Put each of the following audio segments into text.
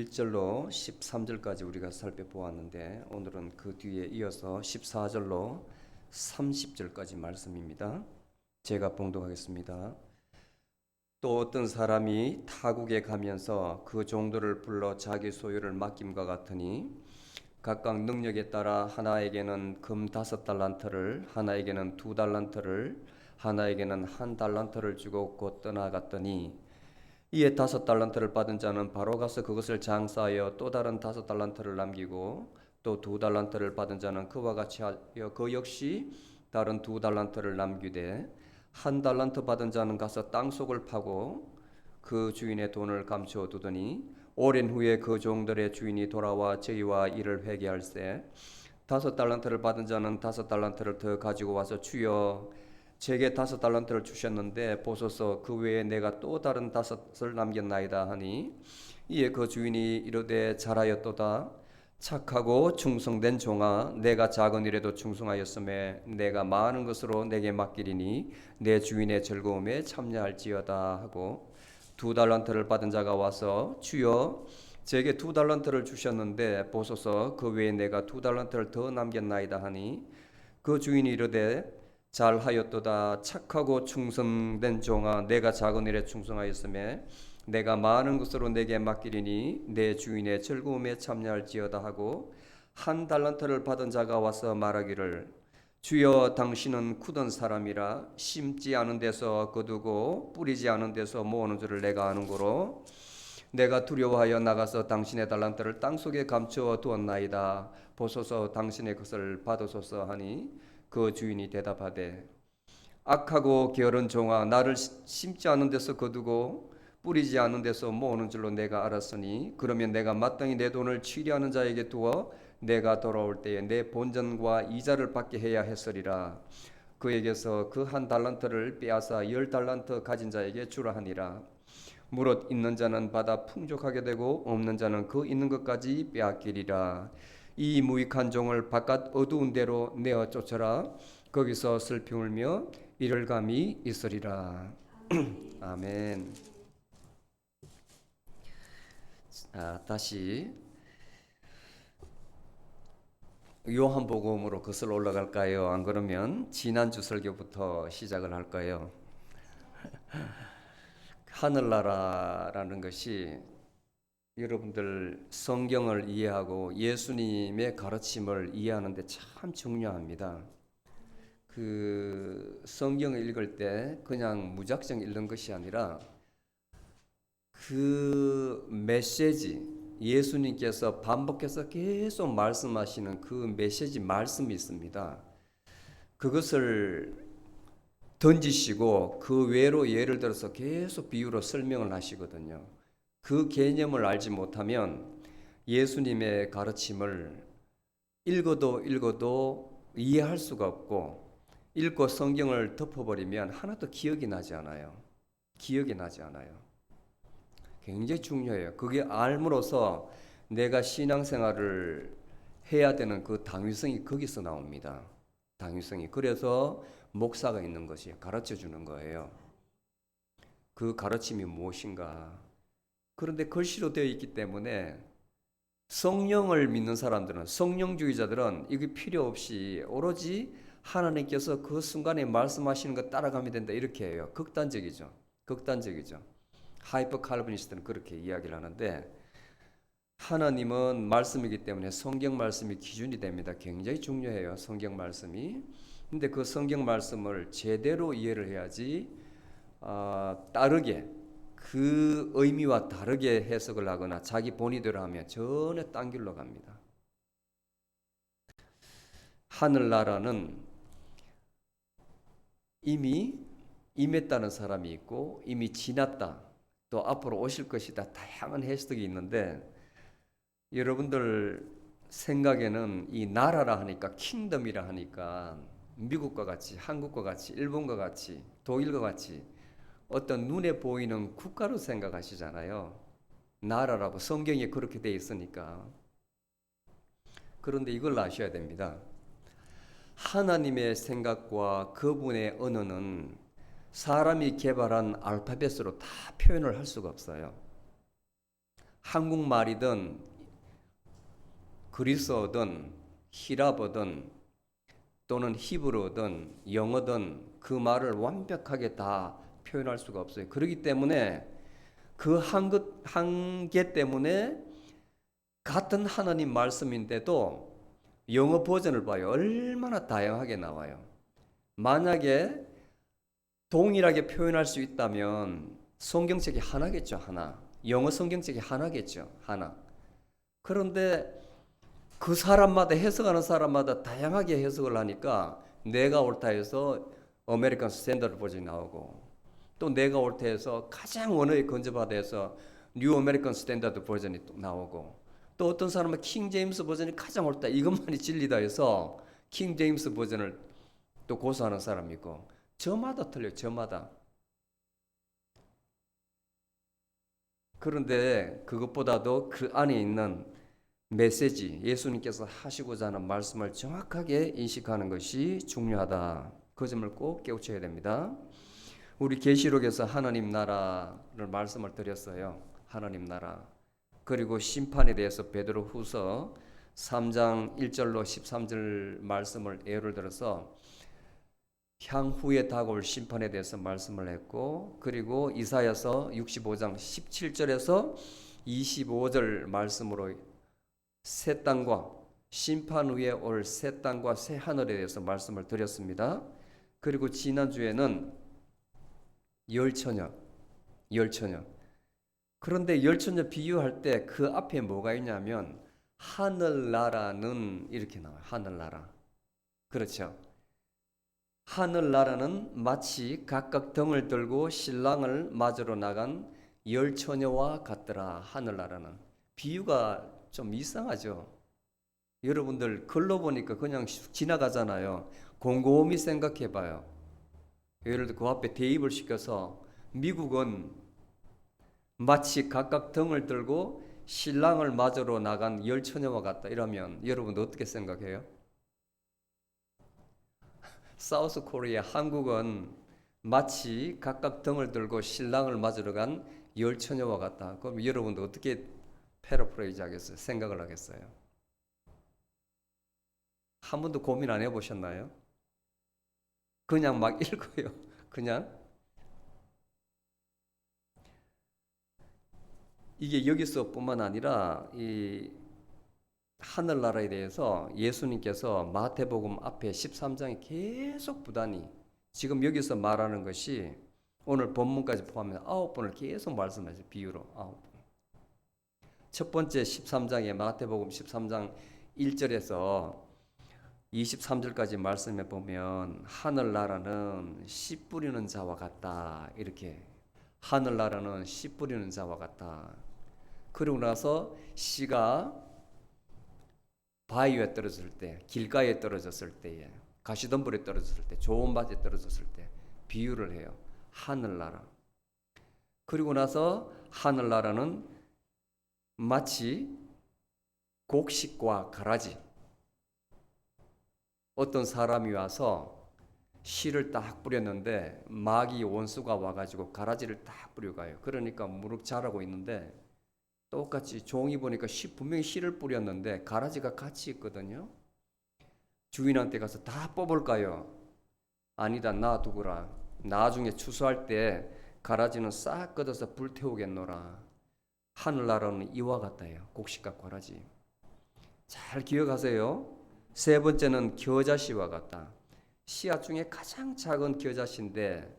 1절로 13절까지 우리가 살펴보았는데 오늘은 그 뒤에 이어서 14절로 30절까지 말씀입니다. 제가 봉독하겠습니다. 또 어떤 사람이 타국에 가면서 그 종들을 불러 자기 소유를 맡김과 같으니 각각 능력에 따라 하나에게는 금 5달란트를, 하나에게는 2달란트를, 하나에게는 1달란트를 주고 곧 떠나갔더니 이에 5달란트를 받은 자는 바로 가서 그것을 장사하여 또 다른 5달란트를 남기고 또 2달란트를 받은 자는 그와 같이 하여 그 역시 다른 2달란트를 남기되 1달란트 받은 자는 가서 땅속을 파고 그 주인의 돈을 감추어 두더니 오랜 후에 그 종들의 주인이 돌아와 저희와 이를 회개할세 5달란트를 받은 자는 5달란트를 더 가지고 와서 주여 제게 5달란트를 주셨는데 보소서 그 외에 내가 또 다른 5을 남겼나이다 하니 이에 그 주인이 이르되 잘하였도다 착하고 충성된 종아 내가 작은 일에도 충성하였음에 내가 많은 것으로 내게 맡기리니 내 주인의 즐거움에 참여할지어다 하고 2달란트를 받은 자가 와서 주여 제게 2달란트를 주셨는데 보소서 그 외에 내가 2달란트를 더 남겼나이다 하니 그 주인이 이르되 잘하였도다 착하고 충성된 종아 내가 작은 일에 충성하였음에 내가 많은 것으로 내게 맡기리니 내 주인의 즐거움에 참여할지어다 하고 1달란트를 받은 자가 와서 말하기를 주여 당신은 굳은 사람이라 심지 않은 데서 거두고 뿌리지 않은 데서 모으는 줄을 내가 아는고로 내가 두려워하여 나가서 당신의 달란트를 땅속에 감추어 두었나이다 보소서 당신의 것을 받으소서 하니 그 주인이 대답하되 악하고 게으른 종아 나를 심지 않은 데서 거두고 뿌리지 않은 데서 모으는 줄로 내가 알았으니 그러면 내가 마땅히 내 돈을 취리하는 자에게 두어 내가 돌아올 때에 내 본전과 이자를 받게 해야 했으리라. 그에게서 그 1달란트를 빼앗아 10달란트 가진 자에게 주라 하니라. 무릇 있는 자는 받아 풍족하게 되고 없는 자는 그 있는 것까지 빼앗기리라. 이 무익한 종을 바깥 어두운 데로 내어 쫓아라. 거기서 슬피 울며 이를 감이 있으리라. 아멘. 다시 요한복음으로 거슬러 올라갈까요? 안 그러면 지난주 설교부터 시작을 할까요? 하늘나라라는 것이 여러분들 성경을 이해하고 예수님의 가르침을 이해하는데 참 중요합니다. 그 성경을 읽을 때 그냥 무작정 읽는 것이 아니라 그 메시지 예수님께서 반복해서 계속 말씀하시는 그 메시지 말씀이 있습니다. 그것을 던지시고 그 외로 예를 들어서 계속 비유로 설명을 하시거든요. 그 개념을 알지 못하면 예수님의 가르침을 읽어도 이해할 수가 없고 읽고 성경을 덮어버리면 하나도 기억이 나지 않아요. 기억이 나지 않아요. 굉장히 중요해요. 그게 알므로써 내가 신앙생활을 해야 되는 그 당위성이 거기서 나옵니다. 당위성이. 그래서 목사가 있는 것이 가르쳐 주는 거예요. 그 가르침이 무엇인가. 그런데 글씨로 되어 있기 때문에 성령을 믿는 사람들은 성령주의자들은 이게 필요 없이 오로지 하나님께서 그 순간에 말씀하시는 거 따라가면 된다 이렇게 해요. 극단적이죠. 극단적이죠. 하이퍼 칼빈니스트는 그렇게 이야기를 하는데 하나님은 말씀이기 때문에 성경 말씀이 기준이 됩니다. 굉장히 중요해요. 성경 말씀이. 근데 그 성경 말씀을 제대로 이해를 해야지 다르게 그 의미와 다르게 해석을 하거나 자기 본의대로 하면 전혀 딴 길로 갑니다. 하늘나라는 이미 임했다는 사람이 있고 이미 지났다 또 앞으로 오실 것이다 다양한 해석이 있는데 여러분들 생각에는 이 나라라 하니까 킹덤이라 하니까 미국과 같이 한국과 같이 일본과 같이 독일과 같이 어떤 눈에 보이는 국가로 생각하시잖아요. 나라라고 성경에 그렇게 돼 있으니까. 그런데 이걸 아셔야 됩니다. 하나님의 생각과 그분의 언어는 사람이 개발한 알파벳으로 다 표현을 할 수가 없어요. 한국말이든 그리스어든 히랍어든 또는 히브리어든 영어든 그 말을 완벽하게 다 표현할 수가 없어요. 그렇기 때문에 그 한계 때문에 같은 하나님 말씀인데도 영어 버전을 봐요. 얼마나 다양하게 나와요. 만약에 동일하게 표현할 수 있다면 성경책이 하나겠죠, 하나. 영어 성경책이 하나겠죠, 하나. 그런데 그 사람마다 해석하는 사람마다 다양하게 해석을 하니까 내가 옳다 해서 아메리칸 스탠다드 버전이 나오고 또 내가 옳다 해서 가장 언어에 근접하다 해서 뉴 아메리칸 스탠다드 버전이 또 나오고 또 어떤 사람은 킹 제임스 버전이 가장 옳다 이것만이 진리다 해서 킹 제임스 버전을 또 고수하는 사람이 있고 저마다 틀려요. 저마다. 그런데 그것보다도 그 안에 있는 메시지, 예수님께서 하시고자 하는 말씀을 정확하게 인식하는 것이 중요하다. 그 점을 꼭 깨우쳐야 됩니다. 우리 계시록에서 하나님 나라를 말씀을 드렸어요. 하나님 나라. 그리고 심판에 대해서 베드로후서 3장 1절로 13절 말씀을 예를 들어서 향후에 다가올 심판에 대해서 말씀을 했고 그리고 이사야서 65장 17절에서 25절 말씀으로 새 땅과 심판 후에 올 새 땅과 새 하늘에 대해서 말씀을 드렸습니다. 그리고 지난주에는 열처녀. 그런데 열처녀 비유할 때 그 앞에 뭐가 있냐면 하늘나라는 이렇게 나와요. 하늘나라. 그렇죠. 하늘나라는 마치 각각 등을 들고 신랑을 맞으러 나간 열처녀와 같더라. 하늘나라는. 비유가 좀 이상하죠. 여러분들 글로 보니까 그냥 지나가잖아요. 곰곰이 생각해 봐요. 예를 들어 그 앞에 대입을 시켜서 미국은 마치 각각 등을 들고 신랑을 맞으러 나간 열처녀와 같다 이러면 여러분 어떻게 생각해요? 사우스 코리아 한국은 마치 각각 등을 들고 신랑을 맞으러 간 열처녀와 같다. 그럼 여러분도 어떻게 패러프레이즈 하겠어요? 생각을 하겠어요? 한 번도 고민 안 해보셨나요? 그냥 막 읽어요. 그냥 이게 여기서뿐만 아니라 이 하늘나라에 대해서 예수님께서 마태복음 앞에 13장에 계속 부단히 지금 여기서 말하는 것이 오늘 본문까지 포함해서 9번을 계속 말씀하세요. 비유로 9번. 첫 번째 13장에 마태복음 13장 1절에서 23절까지 말씀해 보면 하늘나라는 씨 뿌리는 자와 같다. 이렇게 하늘나라는 씨 뿌리는 자와 같다. 그러고 나서 씨가 바위 위에 떨어졌을 때, 길가에 떨어졌을 때에, 가시덤불에 떨어졌을 때, 좋은 밭에 떨어졌을 때 비유를 해요. 하늘나라. 그리고 나서 하늘나라는 마치 곡식과 가라지. 어떤 사람이 와서 씨를 딱 뿌렸는데 마귀 원수가 와가지고 가라지를 딱 뿌려가요. 그러니까 무럭 자라고 있는데 똑같이 종이 보니까 분명히 씨를 뿌렸는데 가라지가 같이 있거든요. 주인한테 가서 다 뽑을까요? 아니다, 놔두거라. 나중에 추수할 때 가라지는 싹 걷어서 불태우겠노라. 하늘나라는 이와 같아요. 곡식과 가라지. 잘 기억하세요. 세 번째는 겨자씨와 같다. 씨앗 중에 가장 작은 겨자씨인데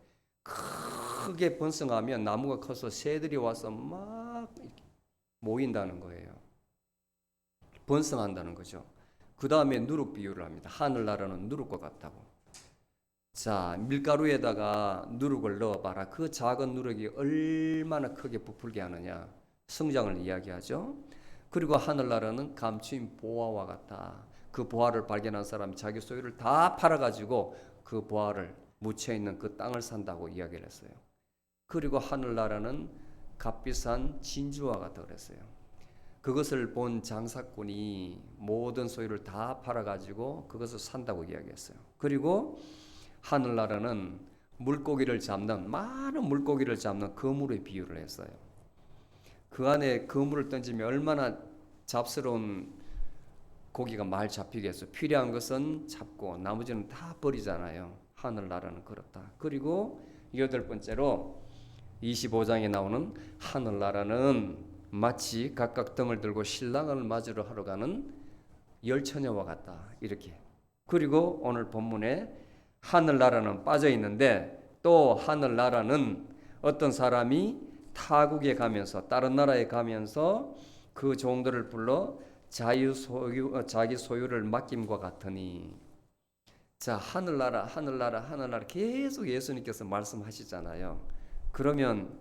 크게 번성하면 나무가 커서 새들이 와서 막 모인다는 거예요. 번성한다는 거죠. 그 다음에 누룩 비유를 합니다. 하늘나라는 누룩과 같다고. 자, 밀가루에다가 누룩을 넣어봐라. 그 작은 누룩이 얼마나 크게 부풀게 하느냐. 성장을 이야기하죠. 그리고 하늘나라는 감추인 보화와 같다. 그 보화를 발견한 사람이 자기 소유를 다 팔아가지고 그 보화를 묻혀있는 그 땅을 산다고 이야기를 했어요. 그리고 하늘나라는 값비싼 진주와 같다 그랬어요. 그것을 본 장사꾼이 모든 소유를 다 팔아가지고 그것을 산다고 이야기했어요. 그리고 하늘나라는 물고기를 잡는 많은 물고기를 잡는 그물의 비유를 했어요. 그 안에 그물을 던지면 얼마나 잡스러운 고기가 많이 잡히겠어. 필요한 것은 잡고 나머지는 다 버리잖아요. 하늘나라는 그렇다. 그리고 여덟 번째로 25장에 나오는 하늘나라는 마치 각각 등을 들고 신랑을 맞으러 하러 가는 열처녀와 같다. 이렇게. 그리고 오늘 본문에 하늘나라는 빠져 있는데 또 하늘나라는 어떤 사람이 타국에 가면서 다른 나라에 가면서 그 종들을 불러 자기 소유를 맡김과 같으니. 자, 하늘나라 하늘나라 하늘나라 계속 예수님께서 말씀하시잖아요. 그러면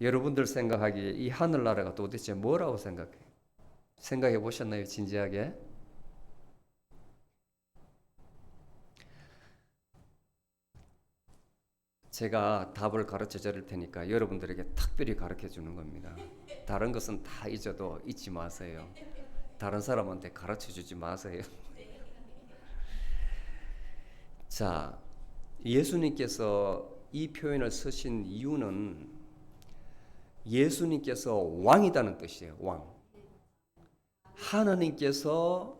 여러분들 생각하기에 이 하늘나라가 도대체 뭐라고 생각해 보셨나요? 진지하게. 제가 답을 가르쳐 드릴 테니까 여러분들에게 특별히 가르쳐 주는 겁니다. 다른 것은 다 잊어도 잊지 마세요. 다른 사람한테 가르쳐 주지 마세요. 자, 예수님께서 이 표현을 쓰신 이유는 예수님께서 왕이라는 뜻이에요. 왕. 하나님께서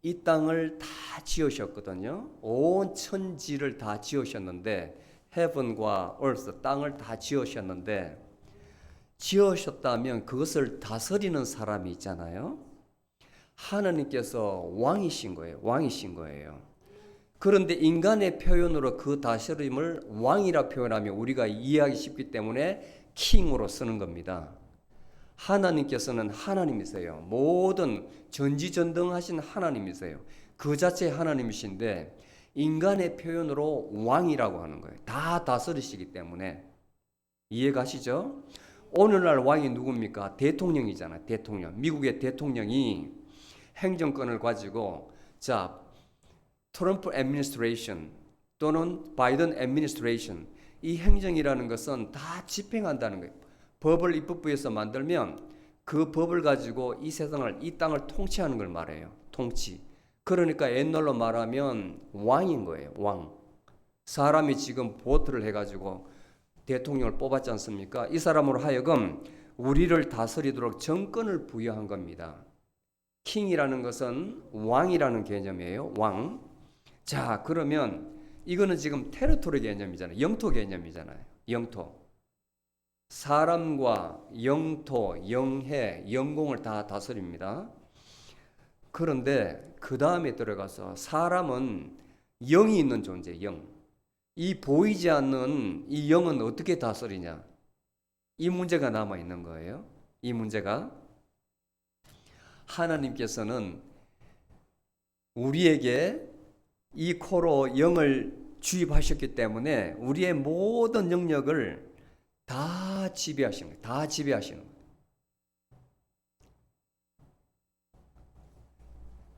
이 땅을 다 지으셨거든요. 온 천지를 다 지으셨는데 heaven과 earth, 땅을 다 지으셨는데 지으셨다면 그것을 다스리는 사람이 있잖아요. 하나님께서 왕이신 거예요. 왕이신 거예요. 그런데 인간의 표현으로 그 다스림을 왕이라 표현하면 우리가 이해하기 쉽기 때문에 킹으로 쓰는 겁니다. 하나님께서는 하나님이세요. 모든 전지전능하신 하나님이세요. 그 자체 하나님이신데 인간의 표현으로 왕이라고 하는 거예요. 다 다스리시기 때문에. 이해가시죠? 오늘날 왕이 누굽니까? 대통령이잖아요. 대통령. 미국의 대통령이 행정권을 가지고 자, 트럼프 애미니스트레이션 또는 바이든 애미니스트레이션, 이 행정이라는 것은 다 집행한다는 거예요. 법을 입법부에서 만들면 그 법을 가지고 이 세상을, 이 땅을 통치하는 걸 말해요. 통치. 그러니까 옛날로 말하면 왕인 거예요. 왕. 사람이 지금 보트를 해가지고 대통령을 뽑았지 않습니까? 이 사람으로 하여금 우리를 다스리도록 정권을 부여한 겁니다. 킹이라는 것은 왕이라는 개념이에요. 왕. 자, 그러면 이거는 지금 테리토리 개념이잖아요. 영토 개념이잖아요. 영토. 사람과 영토, 영해, 영공을 다 다스립니다. 그런데 그 다음에 들어가서 사람은 영이 있는 존재, 영. 이 보이지 않는 이 영은 어떻게 다스리냐? 이 문제가 남아 있는 거예요. 이 문제가 하나님께서는 우리에게 이 코로 영을 주입하셨기 때문에 우리의 모든 영역을 다 지배하시는 거예요. 다 지배하시는 거예요.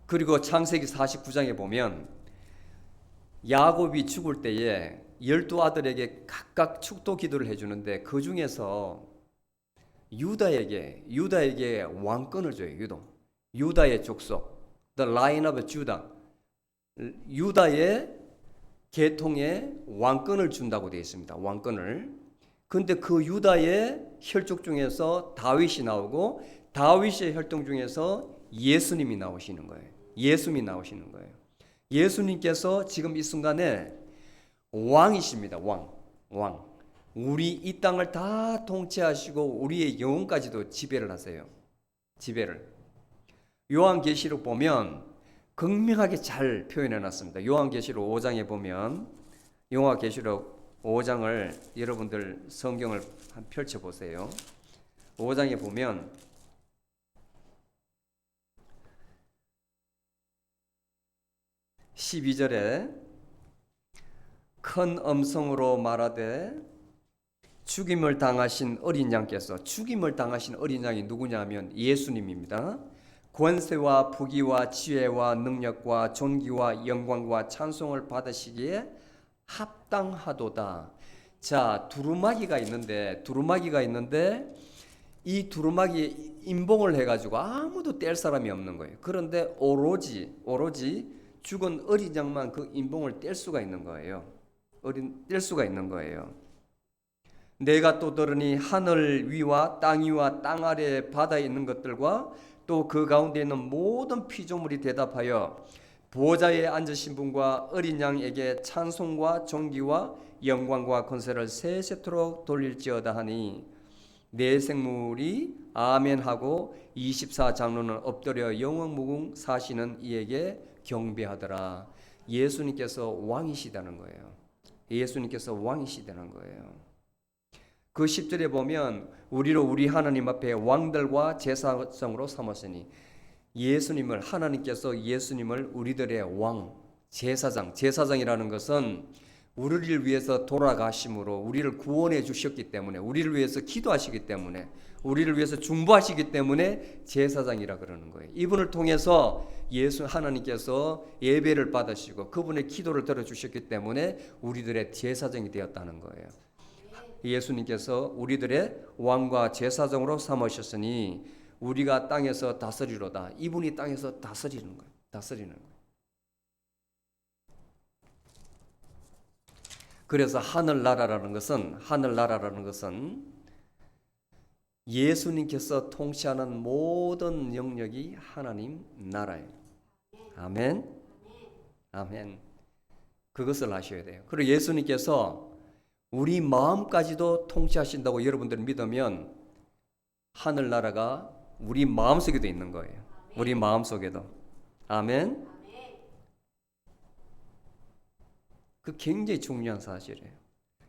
그리고 창세기 49장에 보면 야곱이 죽을 때에 12아들에게 각각 축도 기도를 해주는데 그 중에서 유다에게 왕권을 줘요. 유다의 족속, the line of Judah, 유다의 계통에 왕권을 준다고 되어 있습니다. 왕권을. 근데 그 유다의 혈족 중에서 다윗이 나오고 다윗의 혈통 중에서 예수님이 나오시는 거예요. 예수님이 나오시는 거예요. 예수님께서 지금 이 순간에 왕이십니다. 왕. 우리 이 땅을 다 통치하시고 우리의 영혼까지도 지배를 하세요. 지배를. 요한계시록 보면 극명하게 잘 표현해 놨습니다. 요한계시록 5장에 보면 요한계시록 5장을 여러분들 성경을 펼쳐 보세요. 5장에 보면 12절에 큰 음성으로 말하되 죽임을 당하신 어린 양께서, 죽임을 당하신 어린 양이 누구냐면 예수님입니다. 권세와 부귀와 지혜와 능력과 존귀와 영광과 찬송을 받으시기에 합당하도다. 자, 두루마기가 있는데 이 두루마기 인봉을 해가지고 아무도 뗄 사람이 없는 거예요. 그런데 오로지 죽은 어린 양만 그 인봉을 뗄 수가 있는 거예요. 뗄 수가 있는 거예요. 내가 또 들으니 하늘 위와 땅 위와 땅 아래 바다에 있는 것들과 또 그 가운데 있는 모든 피조물이 대답하여 보좌에 앉으신 분과 어린 양에게 찬송과 존귀와 영광과 권세를 세세토록 돌릴지어다 하니 네 생물이 아멘하고 24장로는 엎드려 영원무궁 사시는 이에게 경배하더라. 예수님께서 왕이시다는 거예요. 예수님께서 왕이시다는 거예요. 그 10절에 보면 우리로 우리 하나님 앞에 왕들과 제사장으로 삼았으니 예수님을 하나님께서 예수님을 우리들의 왕, 제사장이라는 것은 우리를 위해서 돌아가심으로 우리를 구원해 주셨기 때문에 우리를 위해서 기도하시기 때문에 우리를 위해서 중보하시기 때문에 제사장이라 그러는 거예요. 이분을 통해서 하나님께서 예배를 받으시고 그분의 기도를 들어주셨기 때문에 우리들의 제사장이 되었다는 거예요. 예수님께서 우리들의 왕과 제사장으로 삼으셨으니 우리가 땅에서 다스리로다. 이분이 땅에서 다스리는 거예요. 그래서 하늘나라라는 것은 예수님께서 통치하는 모든 영역이 하나님 나라예요. 아멘. 그것을 아셔야 돼요. 그리고 예수님께서 우리 마음까지도 통치하신다고 여러분들 믿으면 하늘나라가 우리 마음속에도 있는 거예요. 우리 마음속에도. 아멘. 그 굉장히 중요한 사실이에요.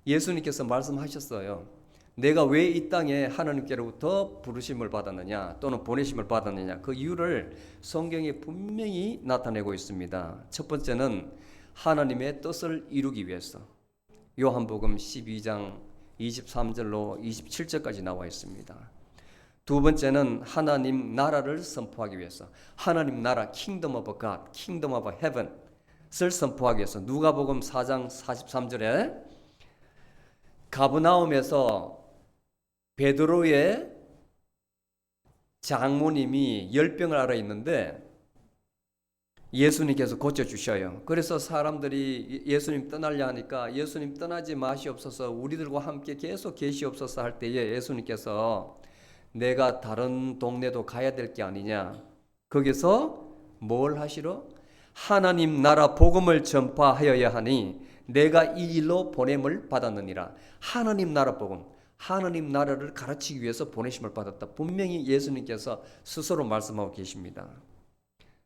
예수님께서 말씀하셨어요. 내가 왜 이 땅에 하나님께로부터 부르심을 받았느냐 또는 보내심을 받았느냐 그 이유를 성경에 분명히 나타내고 있습니다. 첫 번째는 하나님의 뜻을 이루기 위해서. 요한복음 12장 23절로 27절까지 나와 있습니다. 두 번째는 하나님 나라를 선포하기 위해서. 하나님 나라 Kingdom of God, Kingdom of Heaven을 선포하기 위해서. 누가복음 4장 43절에 가브나움에서 베드로의 장모님이 열병을 앓아 있는데 예수님께서 고쳐주셔요. 그래서 사람들이 예수님 떠나려 하니까 예수님 떠나지 마시옵소서 우리들과 함께 계속 계시옵소서 할 때에 예수님께서 내가 다른 동네도 가야 될 게 아니냐. 거기서 뭘 하시러? 하나님 나라 복음을 전파하여야 하니 내가 이 일로 보냄을 받았느니라. 하나님 나라 복음, 하나님 나라를 가르치기 위해서 보내심을 받았다. 분명히 예수님께서 스스로 말씀하고 계십니다.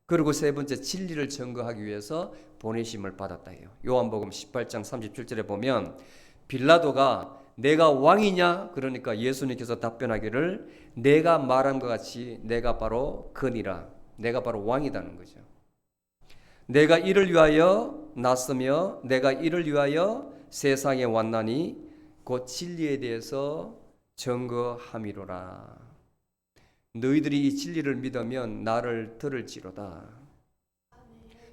그리고 세 번째 진리를 증거하기 위해서 보내심을 받았다 해요. 요한복음 18장 37절에 보면 빌라도가 내가 왕이냐? 그러니까 예수님께서 답변하기를 내가 말한 것 같이 내가 바로 그니라. 내가 바로 왕이라는 거죠. 내가 이를 위하여 났으며 내가 이를 위하여 세상에 왔나니 곧 진리에 대해서 증거함이로라. 너희들이 이 진리를 믿으면 나를 들을지로다.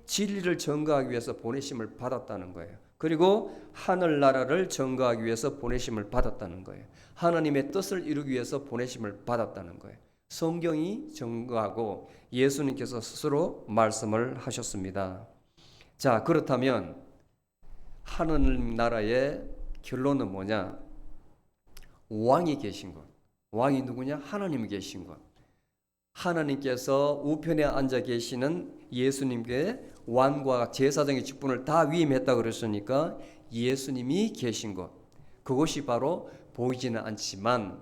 진리를 증거하기 위해서 보내심을 받았다는 거예요. 그리고 하늘나라를 증거하기 위해서 보내심을 받았다는 거예요. 하나님의 뜻을 이루기 위해서 보내심을 받았다는 거예요. 성경이 증거하고 예수님께서 스스로 말씀을 하셨습니다. 자, 그렇다면 하늘나라의 결론은 뭐냐? 왕이 계신 것. 왕이 누구냐? 하나님이 계신 것. 하나님께서 우편에 앉아 계시는 예수님께 왕과 제사장의 직분을 다 위임했다 그랬으니까 예수님이 계신 것. 그것이 바로 보이지는 않지만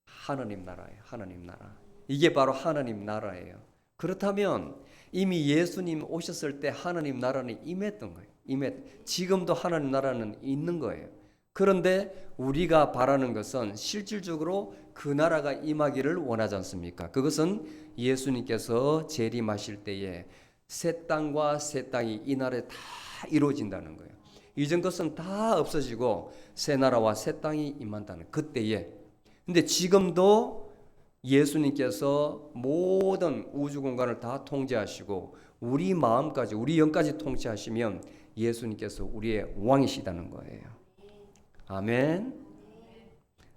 하나님 나라예요. 하나님 나라. 이게 바로 하나님 나라예요. 그렇다면 이미 예수님 오셨을 때 하나님 나라는 임했던 거예요. 지금도 하나님 나라는 있는 거예요. 그런데 우리가 바라는 것은 실질적으로 그 나라가 임하기를 원하지 않습니까? 그것은 예수님께서 재림하실 때에 새 땅과 새 땅이 이 나라에 다 이루어진다는 거예요. 이전 것은 다 없어지고 새 나라와 새 땅이 임한다는 그때에. 근데 지금도 예수님께서 모든 우주 공간을 다 통제하시고 우리 마음까지 우리 영까지 통제하시면 예수님께서 우리의 왕이시다는 거예요. 아멘.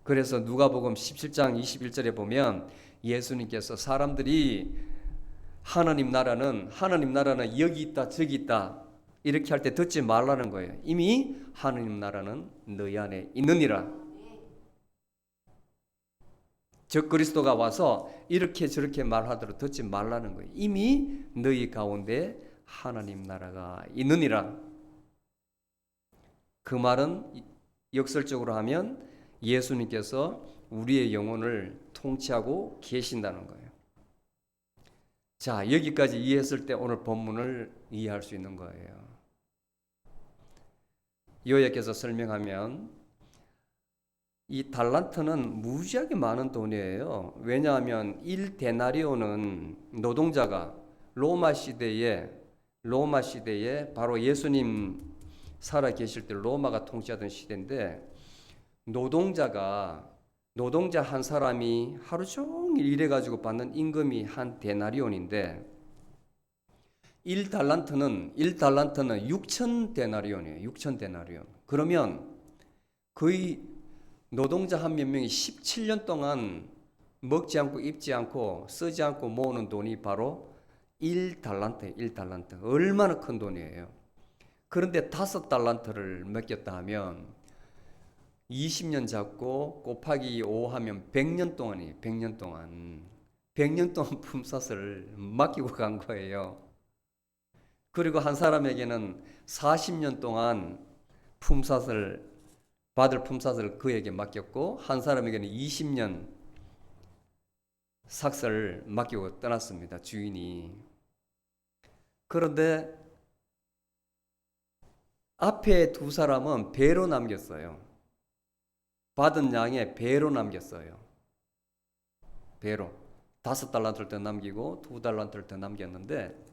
그래서 누가복음 17장 21절에 보면 예수님께서 사람들이 하나님 나라는 여기 있다 저기 있다 이렇게 할 때 듣지 말라는 거예요. 이미 하나님 나라는 너희 안에 있느니라. 적 그리스도가 와서 이렇게 저렇게 말하도록 듣지 말라는 거예요. 이미 너희 가운데 하나님 나라가 있느니라. 그 말은 역설적으로 하면 예수님께서 우리의 영혼을 통치하고 계신다는 거예요. 자, 여기까지 이해했을 때 오늘 본문을 이해할 수 있는 거예요. 요약해서 설명하면 이 달란트는 무지하게 많은 돈이에요. 왜냐하면 1데나리온은 노동자가 로마 시대에 바로 예수님 살아 계실 때 로마가 통치하던 시대인데 노동자 한 사람이 하루 종일 일해가지고 받는 임금이 한 데나리온인데 1달란트는 6,000데나리온이에요. 6,000데나리온. 그러면 거의 노동자 한 몇 명이 17년 동안 먹지 않고 입지 않고 쓰지 않고 모으는 돈이 바로 1달란트예요. 1달란트. 얼마나 큰 돈이에요. 그런데 5달란트를 맡겼다 하면 20년 잡고 곱하기 5 하면 100년 동안이에요. 100년 동안. 100년 동안 품삯을 맡기고 간 거예요. 그리고 한 사람에게는 40년 동안 받을 품삯을 그에게 맡겼고 한 사람에게는 20년 삭슬을 맡기고 떠났습니다. 주인이. 그런데 앞에 두 사람은 배로 남겼어요. 받은 양의 배로 남겼어요. 배로. 5달란트를 더 남기고 2달란트를 더 남겼는데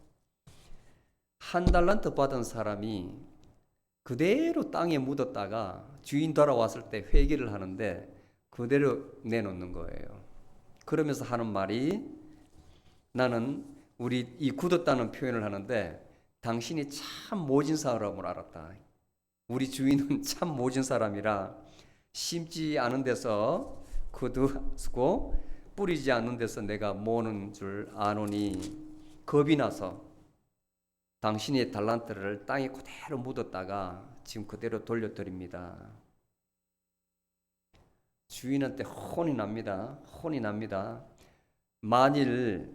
1달란트 받은 사람이 그대로 땅에 묻었다가 주인 돌아왔을 때 회개를 하는데 그대로 내놓는 거예요. 그러면서 하는 말이 나는 우리 이 굳었다는 표현을 하는데 당신이 참 모진 사람을 알았다. 우리 주인은 참 모진 사람이라 심지 않은 데서 거두고 뿌리지 않는 데서 내가 모으는 줄 아노니 겁이 나서 당신의 달란트를 땅에 그대로 묻었다가 지금 그대로 돌려드립니다. 주인한테 혼이 납니다. 혼이 납니다. 만일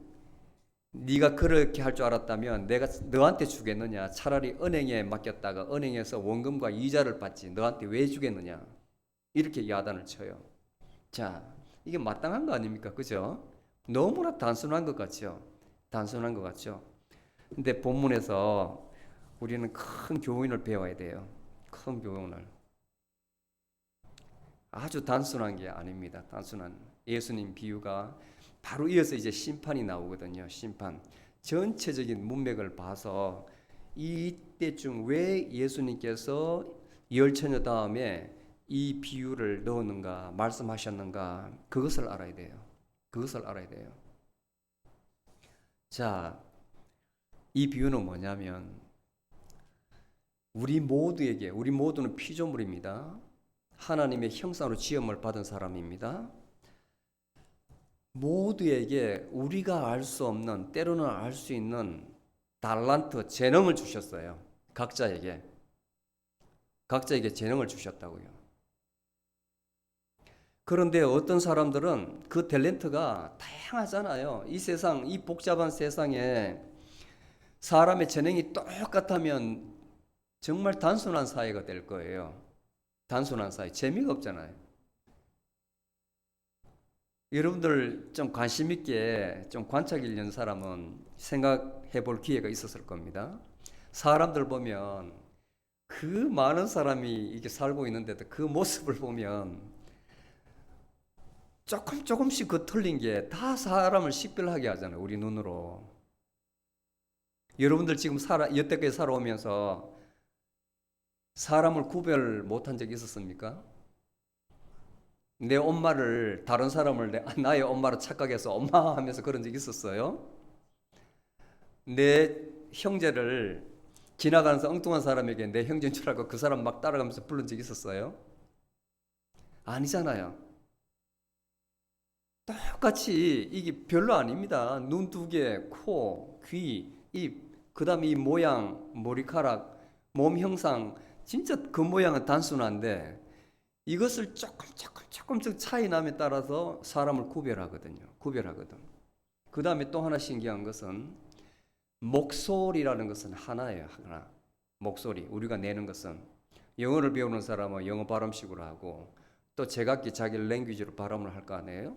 네가 그렇게 할 줄 알았다면 내가 너한테 주겠느냐? 차라리 은행에 맡겼다가 은행에서 원금과 이자를 받지 너한테 왜 주겠느냐? 이렇게 야단을 쳐요. 자, 이게 마땅한 거 아닙니까? 그죠? 너무나 단순한 것 같죠? 단순한 것 같죠? 근데 본문에서 우리는 큰 교훈을 배워야 돼요. 큰 교훈을. 아주 단순한 게 아닙니다. 단순한 예수님 비유가 바로 이어서 이제 심판이 나오거든요. 심판. 전체적인 문맥을 봐서 이때쯤 왜 예수님께서 열처녀 다음에 이 비유를 넣었는가, 말씀하셨는가, 그것을 알아야 돼요. 그것을 알아야 돼요. 자, 이 비유는 뭐냐면 우리 모두는 피조물입니다. 하나님의 형상으로 지음을 받은 사람입니다. 모두에게 우리가 알 수 없는, 때로는 알 수 있는 달란트, 재능을 주셨어요. 각자에게 재능을 주셨다고요. 그런데 어떤 사람들은 그 탤런트가 다양하잖아요. 이 세상, 이 복잡한 세상에 사람의 재능이 똑같으면 정말 단순한 사회가 될 거예요. 단순한 사회. 재미가 없잖아요. 여러분들 좀 관심 있게 좀 관찰 있는 사람은 생각해 볼 기회가 있었을 겁니다. 사람들 보면 그 많은 사람이 이렇게 살고 있는데도 그 모습을 보면 조금씩 그 틀린 게 다 사람을 식별하게 하잖아요. 우리 눈으로. 여러분들 지금 여태까지 살아오면서 사람을 구별 못한 적이 있었습니까? 내 엄마를 다른 사람을 나의 엄마로 착각해서 엄마 하면서 그런 적 있었어요? 내 형제를 지나가면서 엉뚱한 사람에게 내 형제인 줄 알고 그 사람 막 따라가면서 부른 적 있었어요? 아니잖아요. 똑같이 이게 별로 아닙니다. 눈 2개, 코, 귀, 입, 그 다음에 이 모양, 머리카락, 몸 형상 진짜 그 모양은 단순한데 이것을 조금씩 차이 남에 따라서 사람을 구별하거든. 그 다음에 또 하나 신기한 것은 목소리라는 것은 하나예요. 하나. 목소리. 우리가 내는 것은 영어를 배우는 사람은 영어 발음식으로 하고 또 제각기 자기 랭귀지로 발음을 할 거 아니에요?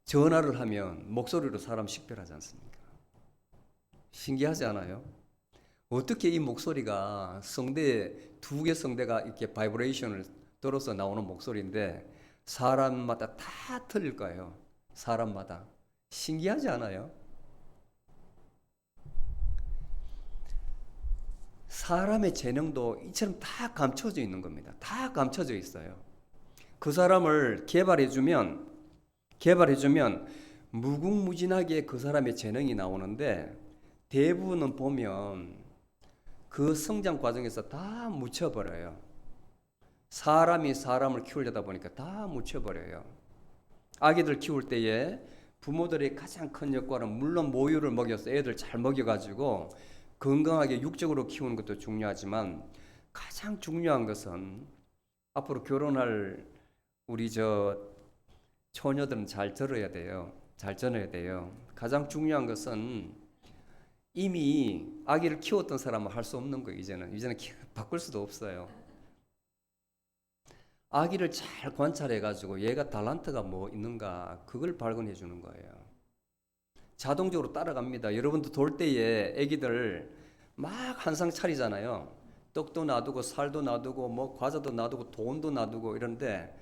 전화를 하면 목소리로 사람 식별하지 않습니까? 신기하지 않아요? 어떻게 이 목소리가 두 개 성대가 이렇게 바이브레이션을 들어서 나오는 목소리인데 사람마다 다 틀릴 거예요. 사람마다. 신기하지 않아요? 사람의 재능도 이처럼 다 감춰져 있는 겁니다. 다 감춰져 있어요. 그 사람을 개발해주면 무궁무진하게 그 사람의 재능이 나오는데 대부분은 보면 그 성장 과정에서 다 묻혀버려요. 사람이 사람을 키우려다 보니까 다 묻혀버려요. 아기들 키울 때에 부모들의 가장 큰 역할은 물론 모유를 먹여서 애들 잘 먹여가지고 건강하게 육적으로 키우는 것도 중요하지만 가장 중요한 것은 앞으로 결혼할 우리 처녀들은 잘 들어야 돼요. 잘 전해야 돼요. 가장 중요한 것은 이미 아기를 키웠던 사람은 할 수 없는 거예요. 이제는 바꿀 수도 없어요. 아기를 잘 관찰해가지고 얘가 달란트가 뭐 있는가 그걸 발견해 주는 거예요. 자동적으로 따라갑니다. 여러분도 돌 때에 아기들 막 한상 차리잖아요. 떡도 놔두고 살도 놔두고 뭐 과자도 놔두고 돈도 놔두고 이런데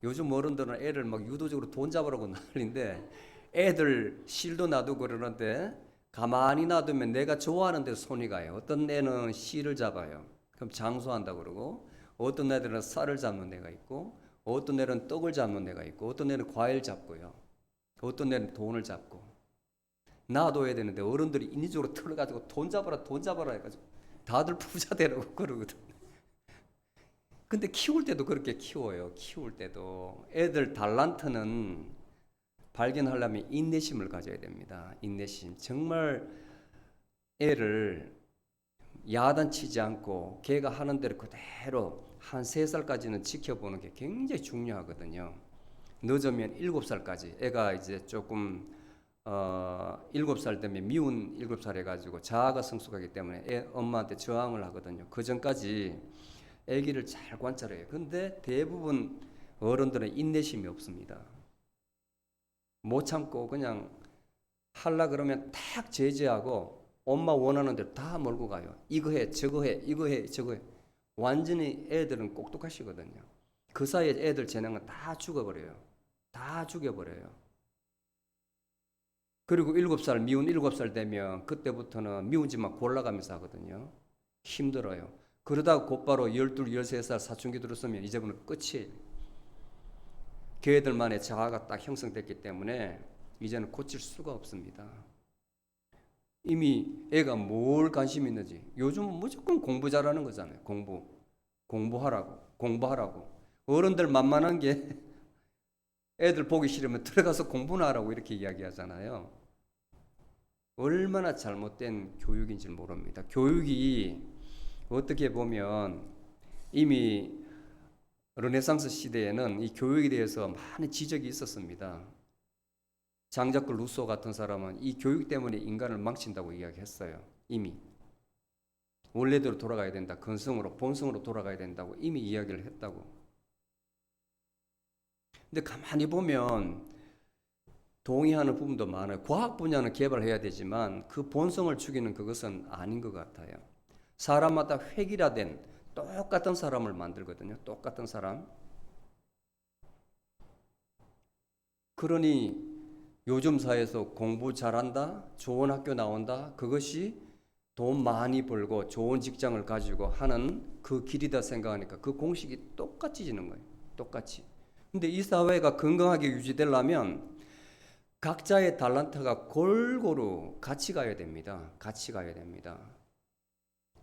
요즘 어른들은 애를 막 유도적으로 돈 잡으라고 난리인데 애들 실도 놔두고 그러는데 가만히 놔두면 내가 좋아하는 데 손이 가요. 어떤 애는 실을 잡아요. 그럼 장수한다 그러고 어떤 애들은 쌀을 잡는 애가 있고 어떤 애는 떡을 잡는 애가 있고 어떤 애는 과일 잡고요. 어떤 애는 돈을 잡고 놔둬야 되는데 어른들이 인위적으로 틀어가지고 돈 잡아라 해가지고 다들 부자 되라고 그러거든. 근데 키울 때도 그렇게 키워요. 키울 때도 애들 달란트는 발견하려면 인내심을 가져야 됩니다. 인내심. 정말 애를 야단치지 않고 걔가 하는 대로 그대로 한 3살까지는 지켜보는 게 굉장히 중요하거든요. 늦으면 7살까지 애가 이제 조금 7살 되면 미운 7살 해가지고 자아가 성숙하기 때문에 엄마한테 저항을 하거든요. 그 전까지 아기를 잘 관찰해요. 근데 대부분 어른들은 인내심이 없습니다. 못 참고 그냥 하려 그러면 탁 제지하고 엄마 원하는 대로 다 몰고 가요. 이거 해, 저거 해, 이거 해, 저거 해. 완전히 애들은 똑똑하시거든요. 그 사이에 애들 재능은 다 죽어버려요. 다 죽여버려요. 그리고 미운 7살 되면 그때부터는 미운 짓만 골라가면서 하거든요. 힘들어요. 그러다가 곧바로 12, 13살 사춘기 들었으면 이제부터는 끝이에요. 걔들만의 자아가 딱 형성됐기 때문에 이제는 고칠 수가 없습니다. 이미 애가 뭘 관심 있는지 요즘은 무조건 공부 잘하는 거잖아요. 공부하라고. 어른들 만만한 게 애들 보기 싫으면 들어가서 공부나 하라고 이렇게 이야기하잖아요. 얼마나 잘못된 교육인지 모릅니다. 교육이 어떻게 보면 이미 르네상스 시대에는 이 교육에 대해서 많은 지적이 있었습니다. 장자크 루소 같은 사람은 이 교육 때문에 인간을 망친다고 이야기했어요. 이미 원래대로 돌아가야 된다. 근성으로 본성으로 돌아가야 된다고 이미 이야기를 했다고. 근데 가만히 보면 동의하는 부분도 많아요. 과학 분야는 개발해야 되지만 그 본성을 죽이는 그것은 아닌 것 같아요. 사람마다 획일화된 똑같은 사람을 만들거든요. 똑같은 사람. 그러니 요즘 사회에서 공부 잘한다, 좋은 학교 나온다, 그것이 돈 많이 벌고 좋은 직장을 가지고 하는 그 길이다 생각하니까 그 공식이 똑같이 지는 거예요. 똑같이. 근데 이 사회가 건강하게 유지되려면 각자의 달란트가 골고루 같이 가야 됩니다. 같이 가야 됩니다.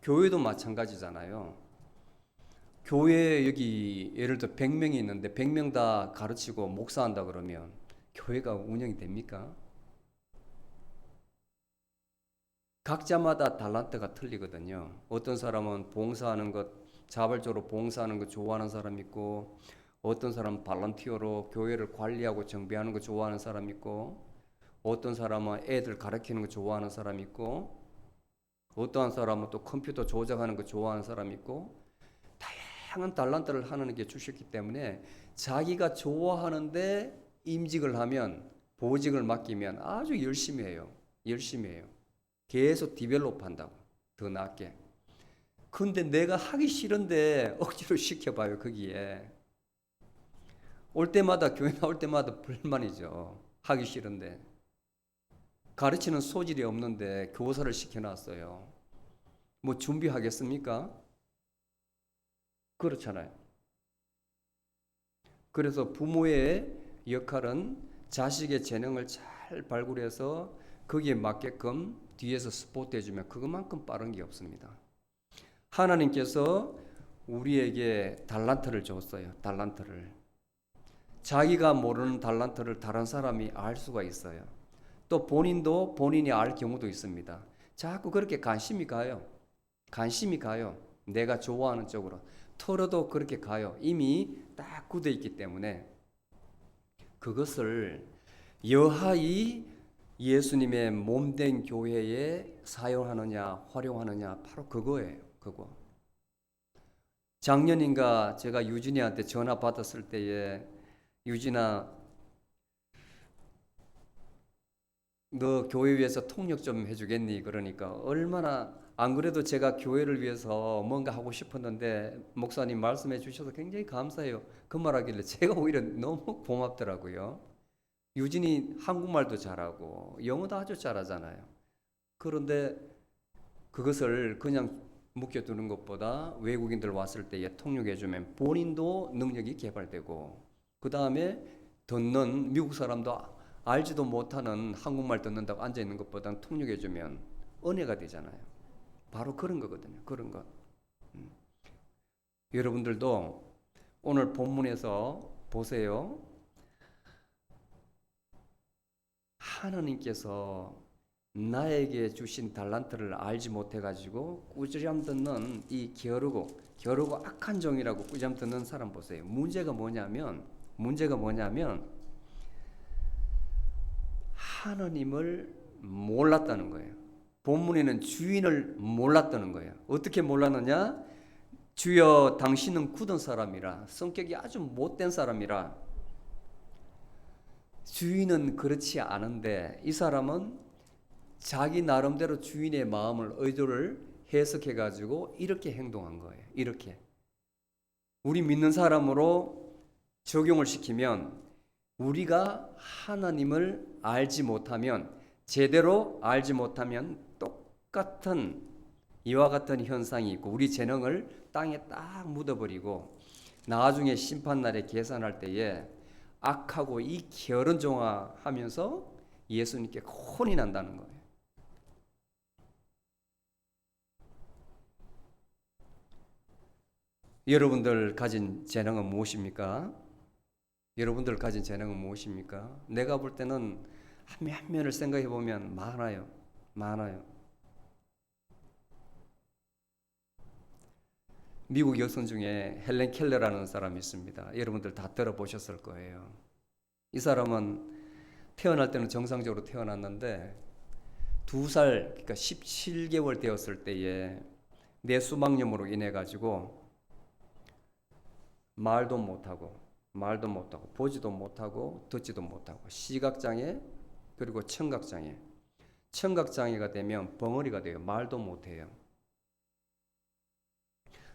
교회도 마찬가지잖아요. 교회에 여기 예를 들어 100명이 있는데 100명 다 가르치고 목사한다 그러면 교회가 운영이 됩니까? 각자마다 달란트가 틀리거든요. 어떤 사람은 봉사하는 것 자발적으로 봉사하는 거 좋아하는 사람 있고, 어떤 사람은 발런티어로 교회를 관리하고 정비하는 거 좋아하는 사람 있고, 어떤 사람은 애들 가르치는 거 좋아하는 사람 있고, 어떠한 사람은 또 컴퓨터 조작하는 거 좋아하는 사람 있고, 다양한 달란트를 하나님께 주셨기 때문에 자기가 좋아하는데 임직을 하면, 보직을 맡기면 아주 열심히 해요. 열심히 해요. 계속 디벨롭 한다고. 더 낫게. 근데 내가 하기 싫은데 억지로 시켜봐요. 거기에 올 때마다, 교회 나올 때마다 불만이죠. 하기 싫은데. 가르치는 소질이 없는데 교사를 시켜놨어요. 뭐 준비하겠습니까? 그렇잖아요. 그래서 부모의 역할은 자식의 재능을 잘 발굴해서 거기에 맞게끔 뒤에서 스포트 해주면 그것만큼 빠른 게 없습니다. 하나님께서 우리에게 달란트를 줬어요. 달란트를. 자기가 모르는 달란트를 다른 사람이 알 수가 있어요. 또 본인도 본인이 알 경우도 있습니다. 자꾸 그렇게 관심이 가요. 관심이 가요. 내가 좋아하는 쪽으로. 털어도 그렇게 가요. 이미 딱 굳어 있기 때문에 그것을 여하이 예수님의 몸된 교회에 사용하느냐, 활용하느냐, 바로 그거예요. 그거. 작년인가 제가 유진이한테 전화 받았을 때에, 유진아, 너 교회 위해서 통역 좀 해주겠니? 그러니까 얼마나, 안 그래도 제가 교회를 위해서 뭔가 하고 싶었는데 목사님 말씀해 주셔서 굉장히 감사해요. 그 말하길래 제가 오히려 너무 고맙더라고요. 유진이 한국말도 잘하고 영어도 아주 잘하잖아요. 그런데 그것을 그냥 묵혀두는 것보다 외국인들 왔을 때에 통역해주면 본인도 능력이 개발되고, 그 다음에 듣는 미국 사람도 알지도 못하는 한국말 듣는다고 앉아있는 것보다는 통역해주면 은혜가 되잖아요. 바로 그런 거거든요. 그런 것. 여러분들도 오늘 본문에서 보세요. 하나님께서 나에게 주신 달란트를 알지 못해가지고 꾸지람 듣는 이 게으르고 악한 종이라고 꾸지람 듣는 사람 보세요. 문제가 뭐냐면 하나님을 몰랐다는 거예요. 본문에는 주인을 몰랐다는 거예요. 어떻게 몰랐느냐? 주여 당신은 굳은 사람이라, 성격이 아주 못된 사람이라. 주인은 그렇지 않은데 이 사람은 자기 나름대로 주인의 마음을, 의도를 해석해 가지고 이렇게 행동한 거예요. 이렇게 우리 믿는 사람으로 적용을 시키면, 우리가 하나님을 알지 못하면, 제대로 알지 못하면 똑같은 이와 같은 현상이 있고, 우리 재능을 땅에 딱 묻어버리고 나중에 심판날에 계산할 때에 악하고 이 게으른 종아 하면서 예수님께 혼이 난다는 거예요. 여러분들 가진 재능은 무엇입니까? 여러분들 가진 재능은 무엇입니까? 내가 볼 때는 한 면을 생각해 보면 많아요. 미국 여성 중에 헬렌 켈러라는 사람이 있습니다. 여러분들 다 들어보셨을 거예요. 이 사람은 태어날 때는 정상적으로 태어났는데 2살, 그러니까 17개월 되었을 때에 뇌수막염으로 인해 가지고 말도 못하고 보지도 못하고 듣지도 못하고, 시각장애 그리고 청각장애가 되면 벙어리가 돼요. 말도 못해요.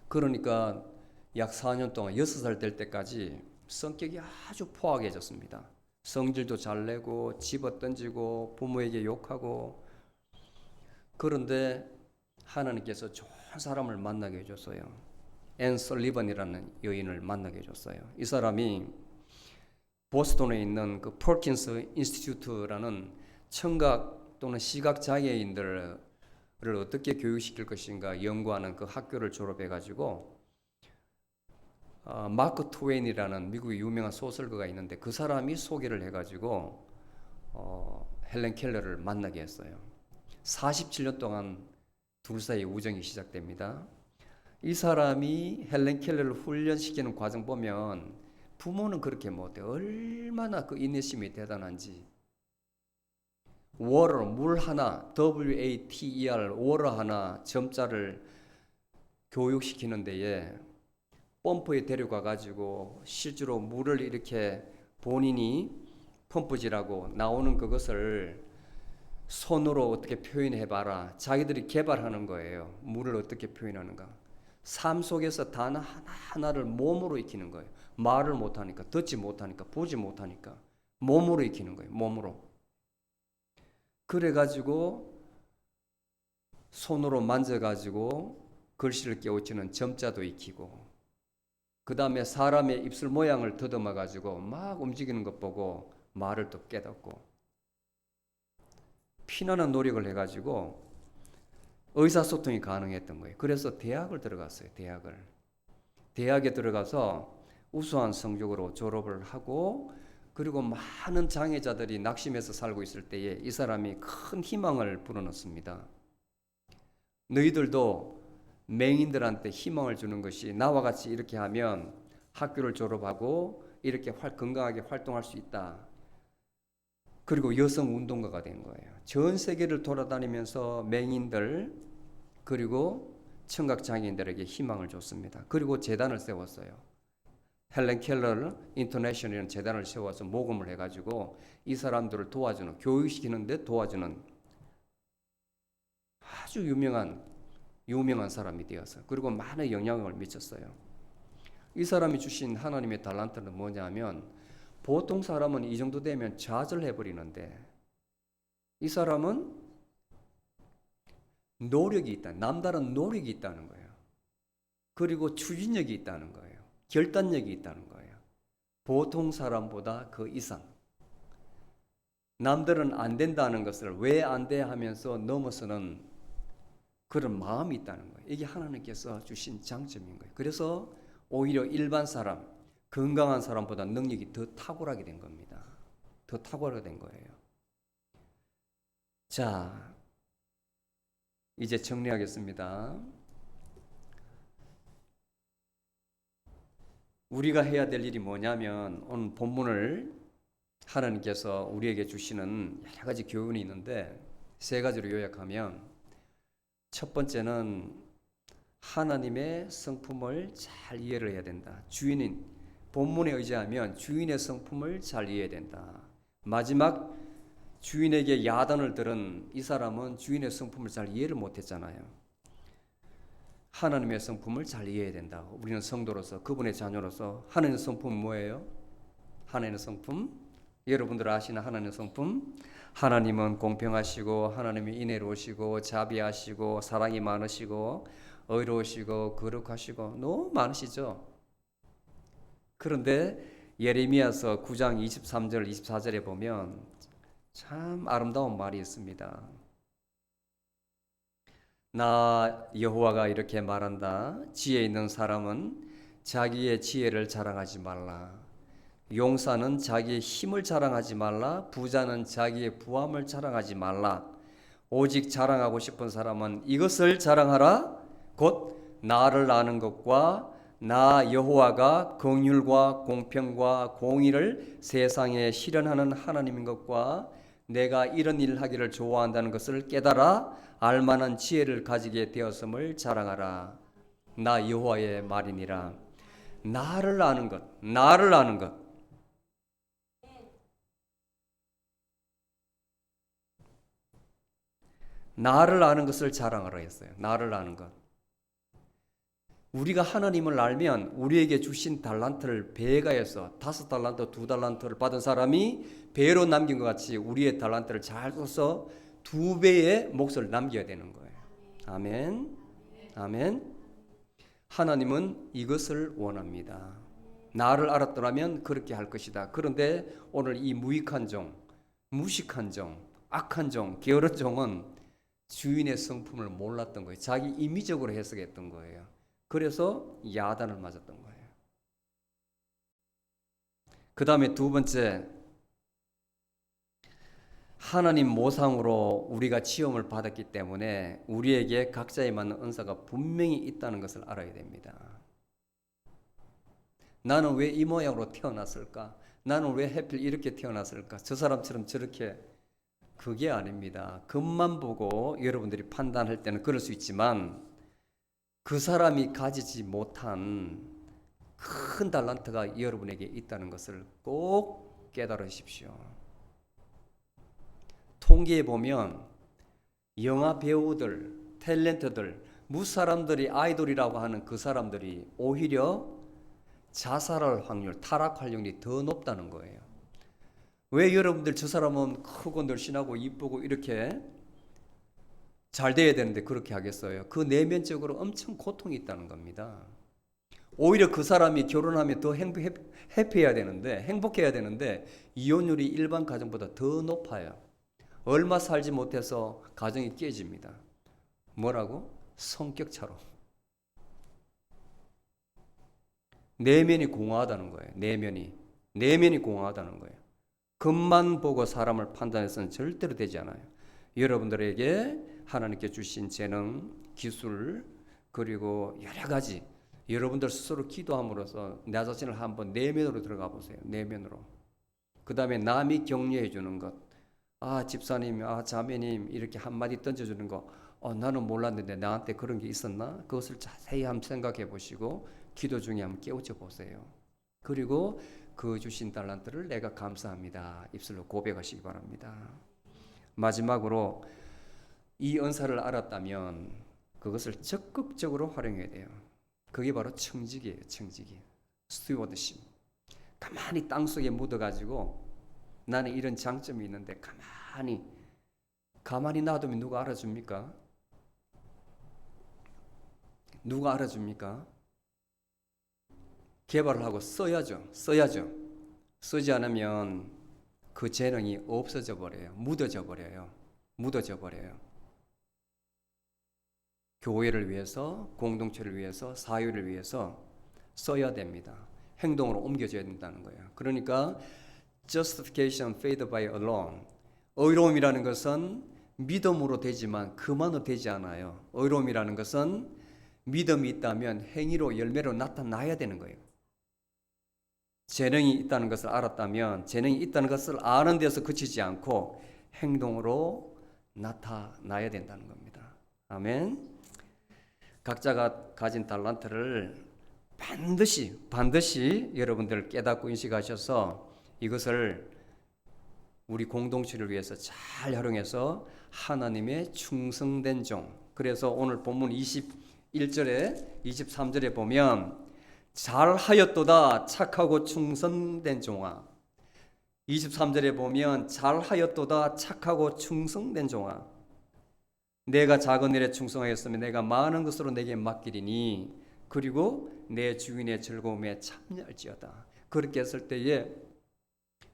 그러니까 약 4년 동안 6살 될 때까지 성격이 아주 포악해졌습니다. 성질도 잘 내고 집어던지고 부모에게 욕하고. 그런데 하나님께서 좋은 사람을 만나게 해줬어요. 앤 설리번이라는 여인을 만나게 해줬어요. 이 사람이 보스턴에 있는 그 퍼킨스 인스티튜트라는 청각 또는 시각 장애인들을 어떻게 교육시킬 것인가 연구하는 그 학교를 졸업해가지고 마크 트웨인이라는 미국의 유명한 소설가가 있는데 그 사람이 소개를 해가지고 헬렌 켈러를 만나게 했어요. 47년 동안 둘 사이 우정이 시작됩니다. 이 사람이 헬렌 켈러를 훈련시키는 과정 보면 부모는 그렇게 못해. 얼마나 그 인내심이 대단한지. water, 물 하나, water, water 하나, 점자를 교육시키는 데에 펌프에 데려가 가지고 실제로 물을 이렇게 본인이 펌프질하고 나오는 그것을 손으로 어떻게 표현해 봐라. 자기들이 개발하는 거예요. 물을 어떻게 표현하는가. 삶 속에서 단 하나하나를 몸으로 익히는 거예요. 말을 못하니까, 듣지 못하니까, 보지 못하니까 몸으로 익히는 거예요. 몸으로. 그래가지고 손으로 만져가지고 글씨를 깨우치는 점자도 익히고, 그 다음에 사람의 입술 모양을 더듬어가지고 막 움직이는 것 보고 말을 또 깨닫고, 피나는 노력을 해가지고 의사소통이 가능했던 거예요. 그래서 대학을 들어갔어요. 대학에 들어가서 우수한 성적으로 졸업을 하고, 그리고 많은 장애자들이 낙심해서 살고 있을 때에 이 사람이 큰 희망을 불어넣습니다. 너희들도 맹인들한테 희망을 주는 것이 나와 같이 이렇게 하면 학교를 졸업하고 이렇게 건강하게 활동할 수 있다. 그리고 여성 운동가가 된 거예요. 전 세계를 돌아다니면서 맹인들 그리고 청각 장애인들에게 희망을 줬습니다. 그리고 재단을 세웠어요. 헬렌 켈러 인터내셔널이라는 재단을 세워서 모금을 해가지고 이 사람들을 도와주는, 교육시키는 데 도와주는 아주 유명한 사람이 되어서, 그리고 많은 영향을 미쳤어요. 이 사람이 주신 하나님의 달란트는 뭐냐면, 보통 사람은 이 정도 되면 좌절해버리는데 이 사람은 노력이 있다. 남다른 노력이 있다는 거예요. 그리고 추진력이 있다는 거예요. 결단력이 있다는 거예요. 보통 사람보다 그 이상. 남들은 안 된다는 것을 왜 안 돼 하면서 넘어서는 그런 마음이 있다는 거예요. 이게 하나님께서 주신 장점인 거예요. 그래서 오히려 일반 사람, 건강한 사람보다 능력이 더 탁월하게 된 겁니다. 더 탁월하게 된 거예요. 자, 이제 정리하겠습니다. 우리가 해야 될 일이 뭐냐면, 오늘 본문을 하나님께서 우리에게 주시는 여러 가지 교훈이 있는데 세 가지로 요약하면, 첫 번째는 하나님의 성품을 잘 이해를 해야 된다. 본문에 의지하면 주인의 성품을 잘 이해해야 된다. 마지막 주인에게 야단을 들은 이 사람은 주인의 성품을 잘 이해를 못했잖아요. 하나님의 성품을 잘 이해해야 된다. 우리는 성도로서, 그분의 자녀로서 하나님의 성품은 뭐예요? 하나님의 성품, 여러분들 아시는 하나님의 성품, 하나님은 공평하시고 하나님이 인애로우시고 자비하시고 사랑이 많으시고 의로우시고 거룩하시고 너무 많으시죠. 그런데 예레미야서 9장 23절 24절에 보면 참 아름다운 말이 있습니다. 나 여호와가 이렇게 말한다. 지혜 있는 사람은 자기의 지혜를 자랑하지 말라. 용사는 자기의 힘을 자랑하지 말라. 부자는 자기의 부함을 자랑하지 말라. 오직 자랑하고 싶은 사람은 이것을 자랑하라. 곧 나를 아는 것과 나 여호와가 긍휼과 공평과 공의를 세상에 실현하는 하나님인 것과 내가 이런 일을 하기를 좋아한다는 것을 깨달아 알만한 지혜를 가지게 되었음을 자랑하라. 나 여호와의 말이니라. 나를 아는 것, 나를 아는 것. 나를 아는 것을 자랑하라 했어요. 나를 아는 것. 우리가 하나님을 알면 우리에게 주신 달란트를 배가해서 5달란트, 2달란트를 받은 사람이 배로 남긴 것 같이 우리의 달란트를 잘 써서 2배의 몫을 남겨야 되는 거예요. 아멘. 아멘. 하나님은 이것을 원합니다. 나를 알았더라면 그렇게 할 것이다. 그런데 오늘 이 무익한 종, 무식한 종, 악한 종, 게으른 종은 주인의 성품을 몰랐던 거예요. 자기 임의적으로 해석했던 거예요. 그래서 야단을 맞았던 거예요. 그 다음에 두 번째, 하나님 모상으로 우리가 지음을 받았기 때문에 우리에게 각자에 맞는 은사가 분명히 있다는 것을 알아야 됩니다. 나는 왜 이 모양으로 태어났을까? 나는 왜 하필 이렇게 태어났을까? 저 사람처럼 저렇게. 그게 아닙니다. 겉만 보고 여러분들이 판단할 때는 그럴 수 있지만 그 사람이 가지지 못한 큰 달란트가 여러분에게 있다는 것을 꼭 깨달으십시오. 통계에 보면 영화 배우들, 탤런트들, 무사람들이 아이돌이라고 하는 그 사람들이 오히려 자살할 확률, 타락 확률이 더 높다는 거예요. 왜 여러분들 저 사람은 크고 늘씬하고 이쁘고 이렇게 잘 돼야 되는데 그렇게 하겠어요? 그 내면적으로 엄청 고통이 있다는 겁니다. 오히려 그 사람이 결혼하면 더 해피해야 되는데, 행복해야 되는데 이혼율이 일반 가정보다 더 높아요. 얼마 살지 못해서 가정이 깨집니다. 뭐라고? 성격 차로. 내면이 공허하다는 거예요. 내면이 공허하다는 거예요. 겉만 보고 사람을 판단해서는 절대로 되지 않아요. 여러분들에게 하나님께 주신 재능, 기술, 그리고 여러 가지 여러분들 스스로 기도함으로써 나 자신을 한번 내면으로 들어가 보세요. 내면으로. 그 다음에 남이 격려해 주는 것. 아, 집사님, 아, 자매님 이렇게 한마디 던져주는 거. 나는 몰랐는데 나한테 그런 게 있었나? 그것을 자세히 한번 생각해 보시고 기도 중에 한번 깨우쳐 보세요. 그리고 그 주신 달란트를 내가 감사합니다. 입술로 고백하시기 바랍니다. 마지막으로 이 은사를 알았다면 그것을 적극적으로 활용해야 돼요. 그게 바로 청지기예요. 청지기. 스튜어드십. 가만히 땅속에 묻어가지고 나는 이런 장점이 있는데 가만히 놔두면 누가 알아줍니까? 누가 알아줍니까? 개발을 하고 써야죠. 쓰지 않으면 그 재능이 없어져 버려요. 묻어져 버려요. 교회를 위해서, 공동체를 위해서, 사회를 위해서 써야 됩니다. 행동으로 옮겨져야 된다는 거예요. 그러니까 justification faith by alone. 의로움이라는 것은 믿음으로 되지만 그만으로 되지 않아요. 의로움이라는 것은 믿음이 있다면 행위로 열매로 나타나야 되는 거예요. 재능이 있다는 것을 알았다면 재능이 있다는 것을 아는 데서 그치지 않고 행동으로 나타나야 된다는 겁니다. 아멘. 각자가 가진 달란트를 반드시 여러분들 깨닫고 인식하셔서 이것을 우리 공동체를 위해서 잘 활용해서 하나님의 충성된 종. 그래서 오늘 본문 21절에 23절에 보면 잘하였도다 착하고 충성된 종아. 23절에 보면 잘하였도다 착하고 충성된 종아. 내가 작은 일에 충성하였으면 내가 많은 것으로 내게 맡기리니 그리고 내 주인의 즐거움에 참여할지어다. 그렇게 했을 때에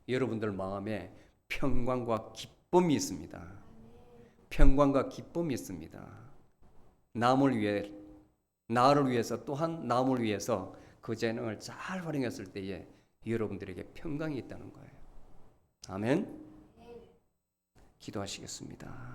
여러분들 마음에 평강과 기쁨이 있습니다. 평강과 기쁨이 있습니다. 나를 위해서 또한 남을 위해서 그 재능을 잘 활용했을 때에 여러분들에게 평강이 있다는 거예요. 아멘. 기도하시겠습니다.